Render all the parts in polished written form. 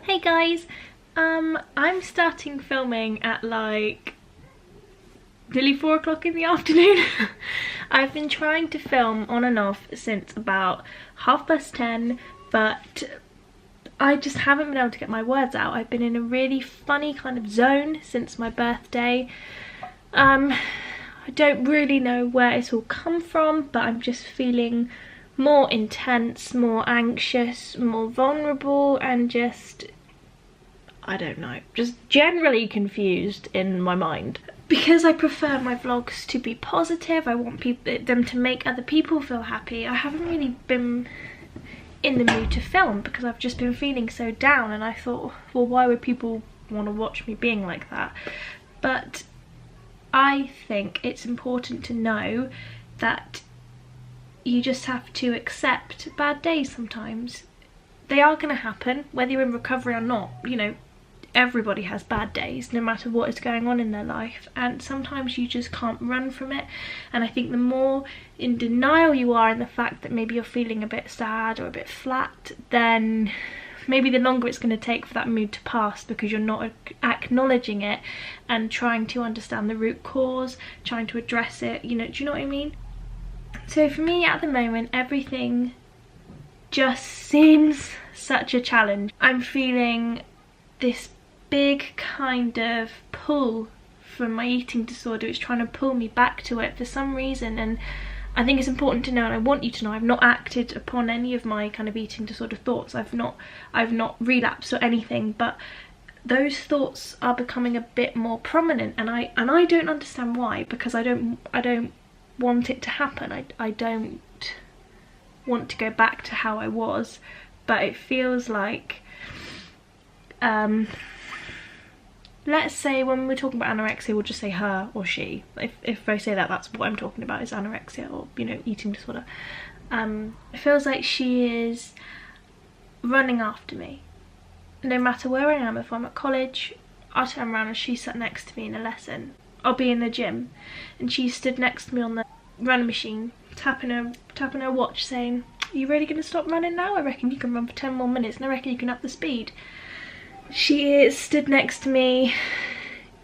Hey guys, I'm starting filming at like nearly 4 o'clock in the afternoon. I've been trying to film on and off since about 10:30, but I just haven't been able to get my words out. I've been in a really funny kind of zone since my birthday. I don't really know where it's all come from, but I'm just feeling more intense, more anxious, more vulnerable, and just, I don't know, just generally confused in my mind. Because I prefer my vlogs to be positive, I want them to make other people feel happy. I haven't really been in the mood to film because I've just been feeling so down, and I thought, well, why would people want to watch me being like that? But I think it's important to know that you just have to accept bad days sometimes. They are going to happen, whether you're in recovery or not. You know, everybody has bad days, no matter what is going on in their life, and sometimes you just can't run from it. And I think the more in denial you are in the fact that maybe you're feeling a bit sad or a bit flat, then maybe the longer it's going to take for that mood to pass, because you're not acknowledging it and trying to understand the root cause, trying to address it, you know, do you know what I mean? So for me at the moment, everything just seems such a challenge. I'm feeling this big kind of pull from my eating disorder. It's trying to pull me back to it for some reason, and I think it's important to know, and I want you to know, I've not acted upon any of my kind of eating disorder thoughts. I've not relapsed or anything, but those thoughts are becoming a bit more prominent, and I don't understand why, because I don't want it to happen. I don't want to go back to how I was, but it feels like let's say when we're talking about anorexia, we'll just say her or she. If I say that, that's what I'm talking about, is anorexia, or, you know, eating disorder. It feels like she is running after me. No matter where I am, if I'm at college, I'll turn around and she's sat next to me in a lesson. I'll be in the gym and she stood next to me on the running machine, tapping her watch, saying, "Are you really going to stop running now? I reckon you can run for 10 more minutes and I reckon you can up the speed." She stood next to me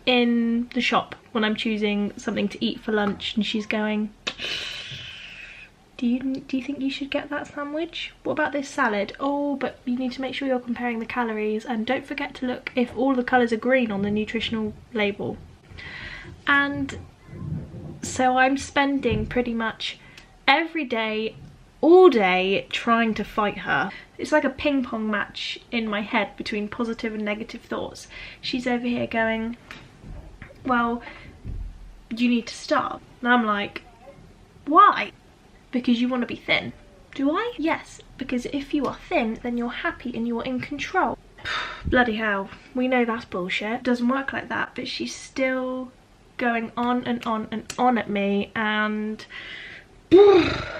in the shop when I'm choosing something to eat for lunch, and she's going, do you think you should get that sandwich? What about this salad? Oh, but you need to make sure you're comparing the calories, and don't forget to look if all the colours are green on the nutritional label. And so I'm spending pretty much every day, all day, trying to fight her. It's like a ping pong match in my head between positive and negative thoughts. She's over here going, well, you need to stop. And I'm like, why? Because you want to be thin. Do I? Yes, because if you are thin, then you're happy and you're in control. Bloody hell, we know that's bullshit. It doesn't work like that, but she's still going on and on and on at me, and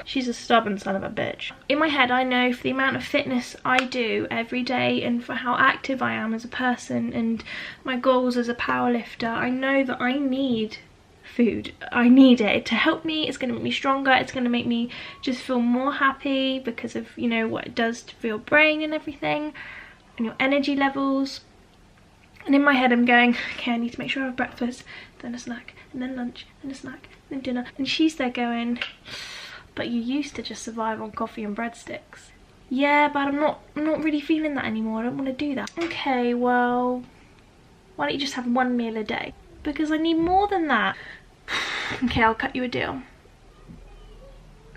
she's a stubborn son of a bitch. In my head, I know for the amount of fitness I do every day, and for how active I am as a person, and my goals as a powerlifter, I know that I need food. I need it to help me. It's going to make me stronger. It's going to make me just feel more happy because of, you know, what it does for your brain and everything, and your energy levels. And in my head I'm going, okay, I need to make sure I have breakfast, then a snack, and then lunch, and a snack, and then dinner. And she's there going, but you used to just survive on coffee and breadsticks. Yeah, but I'm not really feeling that anymore. I don't want to do that. Okay, well, why don't you just have one meal a day? Because I need more than that. Okay, I'll cut you a deal.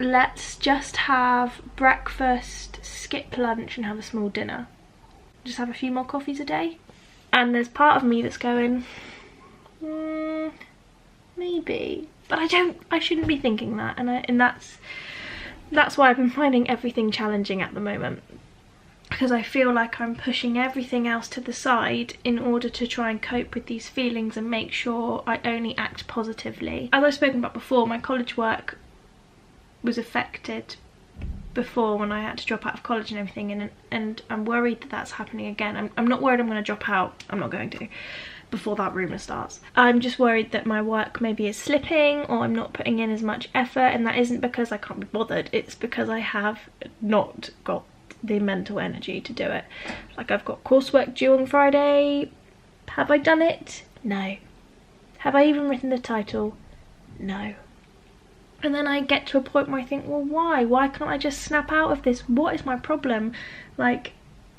Let's just have breakfast, skip lunch, and have a small dinner. Just have a few more coffees a day. And there's part of me that's going, maybe, but I shouldn't be thinking that, and that's why I've been finding everything challenging at the moment, because I feel like I'm pushing everything else to the side in order to try and cope with these feelings and make sure I only act positively. As I've spoken about before, my college work was affected before when I had to drop out of college and everything, and I'm worried that that's happening again. I'm not worried I'm going to drop out. I'm not going to, before that rumour starts. I'm just worried that my work maybe is slipping, or I'm not putting in as much effort, and that isn't because I can't be bothered. It's because I have not got the mental energy to do it. Like, I've got coursework due on Friday. Have I done it? No. Have I even written the title? No. And then I get to a point where I think, well, why? Why can't I just snap out of this? What is my problem? Like,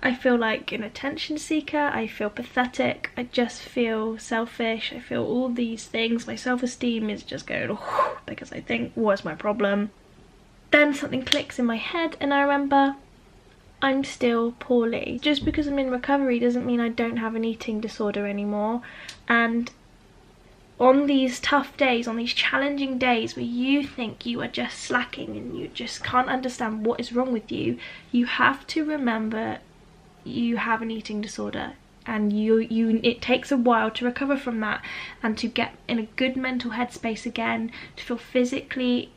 I feel like an attention seeker, I feel pathetic, I just feel selfish, I feel all these things. My self-esteem is just going because I think, what's my problem? Then something clicks in my head and I remember I'm still poorly. Just because I'm in recovery doesn't mean I don't have an eating disorder anymore. And on these tough days, on these challenging days where you think you are just slacking and you just can't understand what is wrong with you, you have to remember you have an eating disorder, and it takes a while to recover from that and to get in a good mental headspace again, to feel physically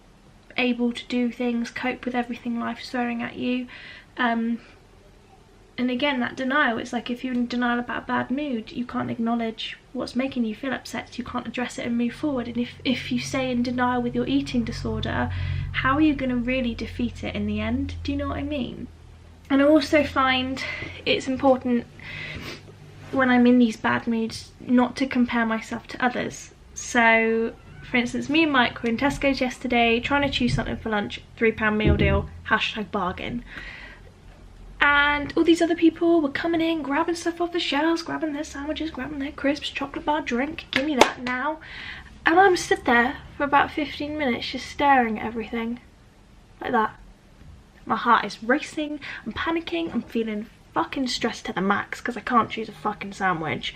able to do things, cope with everything life's throwing at you. And again, that denial, it's like if you're in denial about a bad mood, you can't acknowledge what's making you feel upset, so you can't address it and move forward. And if you stay in denial with your eating disorder, how are you going to really defeat it in the end? Do you know what I mean? And I also find it's important when I'm in these bad moods not to compare myself to others. So, for instance, me and Mike were in Tesco's yesterday trying to choose something for lunch, £3 meal deal, #bargain. And all these other people were coming in, grabbing stuff off the shelves, grabbing their sandwiches, grabbing their crisps, chocolate bar, drink, give me that now. And I'm stood there for about 15 minutes just staring at everything, like that. My heart is racing, I'm panicking, I'm feeling fucking stressed to the max because I can't choose a fucking sandwich.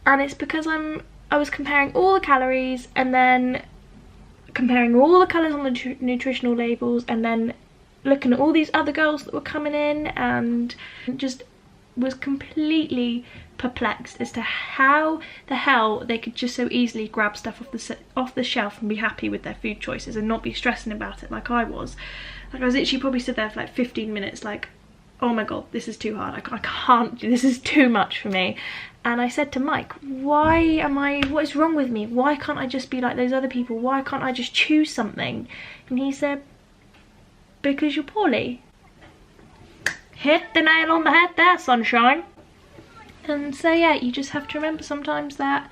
And it's because I was comparing all the calories and then comparing all the colours on the nutritional labels and then looking at all these other girls that were coming in and just was completely perplexed as to how the hell they could just so easily grab stuff off the shelf and be happy with their food choices and not be stressing about it like I was. Like, I was literally probably stood there for like 15 minutes like, oh my god, this is too hard, I can't, this is too much for me. And I said to Mike, what is wrong with me? Why can't I just be like those other people? Why can't I just choose something? And he said, because you're poorly. Hit the nail on the head there, sunshine. And so yeah, you just have to remember sometimes that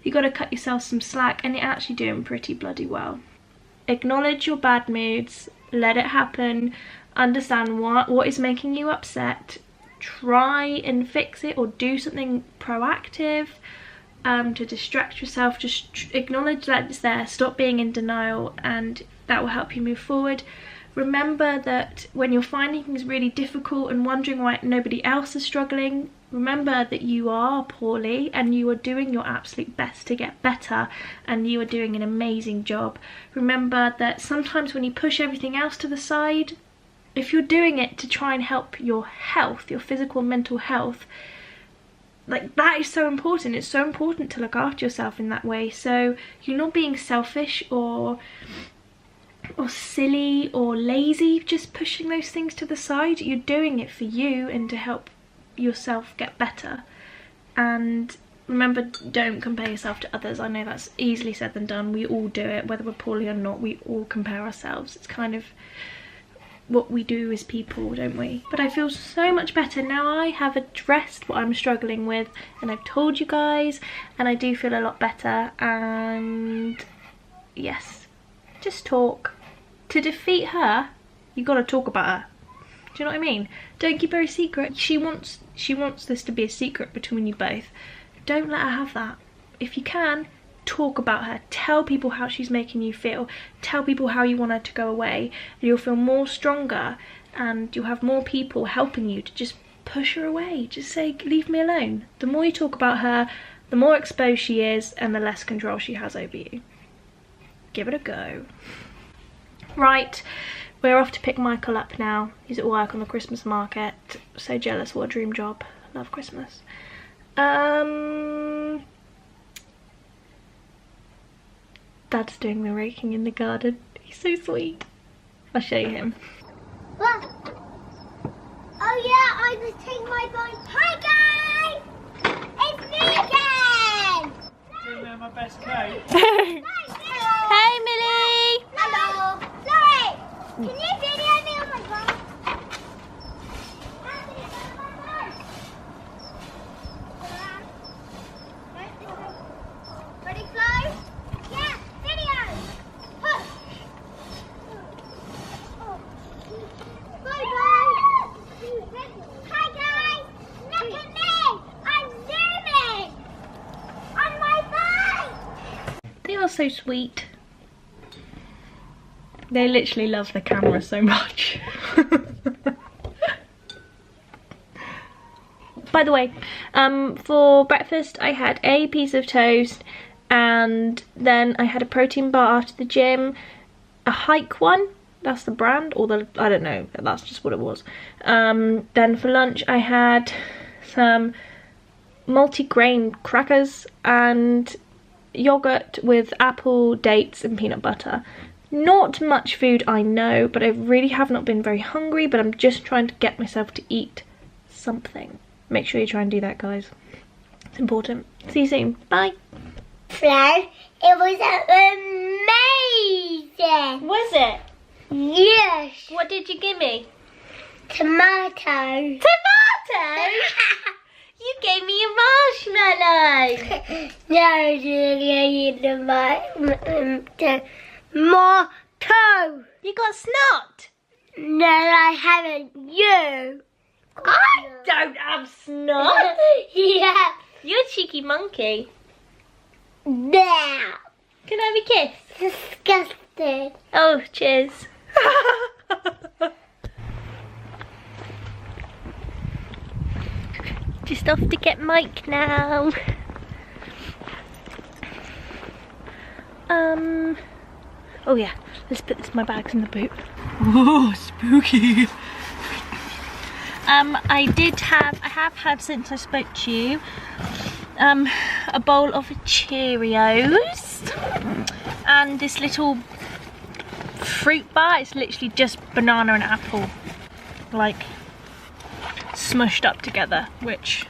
you got to cut yourself some slack, and you're actually doing pretty bloody well. Acknowledge your bad moods, let it happen, understand what is making you upset, try and fix it or do something proactive to distract yourself. Just acknowledge that it's there, stop being in denial, and that will help you move forward. Remember that when you're finding things really difficult and wondering why nobody else is struggling, remember that you are poorly and you are doing your absolute best to get better, and you are doing an amazing job. Remember that sometimes when you push everything else to the side, if you're doing it to try and help your health, your physical and mental health, like, that is so important. It's so important to look after yourself in that way. So you're not being selfish or silly or lazy, just pushing those things to the side. You're doing it for you and to help yourself get better. And remember, don't compare yourself to others. I know that's easily said than done. We all do it, whether we're poorly or not. We all compare ourselves. It's kind of what we do as people, don't we? But I feel so much better now. I have addressed what I'm struggling with and I've told you guys, and I do feel a lot better. And yes, just talk. To defeat her, you got to talk about her. Do you know what I mean? Don't keep her a secret. She wants this to be a secret between you both. Don't let her have that. If you can, talk about her. Tell people how she's making you feel. Tell people how you want her to go away. And you'll feel more stronger, and you'll have more people helping you to just push her away. Just say, leave me alone. The more you talk about her, the more exposed she is and the less control she has over you. Give it a go. Right, we're off to pick Michael up now. He's at work on the Christmas market. So jealous, what a dream job. Love Christmas. Dad's doing the raking in the garden. He's so sweet. I'll show you him. What? Oh yeah, I just take my phone. Hi guys! It's me again! Doing my best cake. Hey Millie! Hello! Sorry! Can you video me on my phone? so sweet. They literally love the camera so much. By the way, for breakfast I had a piece of toast, and then I had a protein bar after the gym, a Hike one, that's the brand, or the, I don't know, that's just what it was. Then for lunch I had some multi-grain crackers and yogurt with apple, dates and peanut butter. Not much food, I know, but I really have not been very hungry, but I'm just trying to get myself to eat something. Make sure you try and do that, guys. It's important. See you soon. Bye. Flo, it was amazing. Was it? Yes. What did you give me? Tomato. Tomato? You gave me a marshmallow. No, Julia, tomato. You got snot. No, I haven't. You. I don't have snot. Yeah. You're a cheeky monkey. Now. Can I have a kiss? Disgusting. Oh, cheers. Just off to get Mike now. Oh yeah, let's put my bags in the boot. Oh, spooky. I have had since I spoke to you, a bowl of Cheerios and this little fruit bar. It's literally just banana and apple, like smushed up together, which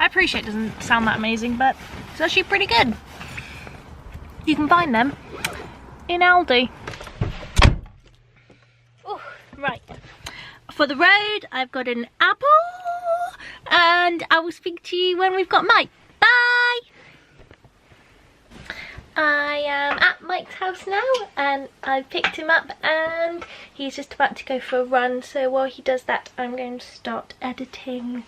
I appreciate doesn't sound that amazing, but it's actually pretty good. You can find them in Aldi. Oh, right. For the road, I've got an apple, and I will speak to you when we've got Mike. Bye! I am at Mike's house now, and I've picked him up, and he's just about to go for a run, so while he does that, I'm going to start editing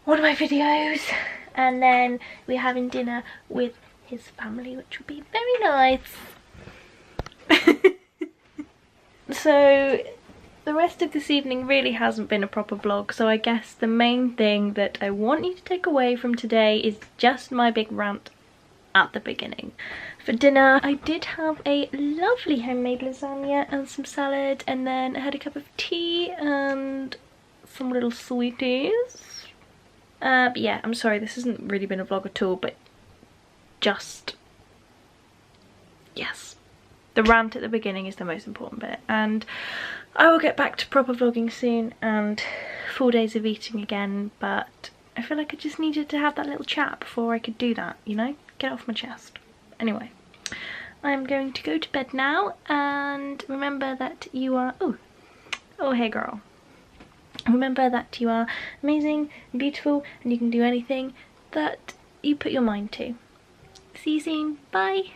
one of my videos, and then we're having dinner with his family, which will be very nice. So the rest of this evening really hasn't been a proper vlog, so I guess the main thing that I want you to take away from today is just my big rant at the beginning. For dinner I did have a lovely homemade lasagna and some salad, and then I had a cup of tea and some little sweeties. But yeah, I'm sorry, this hasn't really been a vlog at all, but just, yes, the rant at the beginning is the most important bit, and I will get back to proper vlogging soon and 4 days of eating again, but I feel like I just needed to have that little chat before I could do that, you know, get it off my chest. Anyway, I'm going to go to bed now, and remember that you are, oh hey girl, remember that you are amazing and beautiful, and you can do anything that you put your mind to. See you soon. Bye.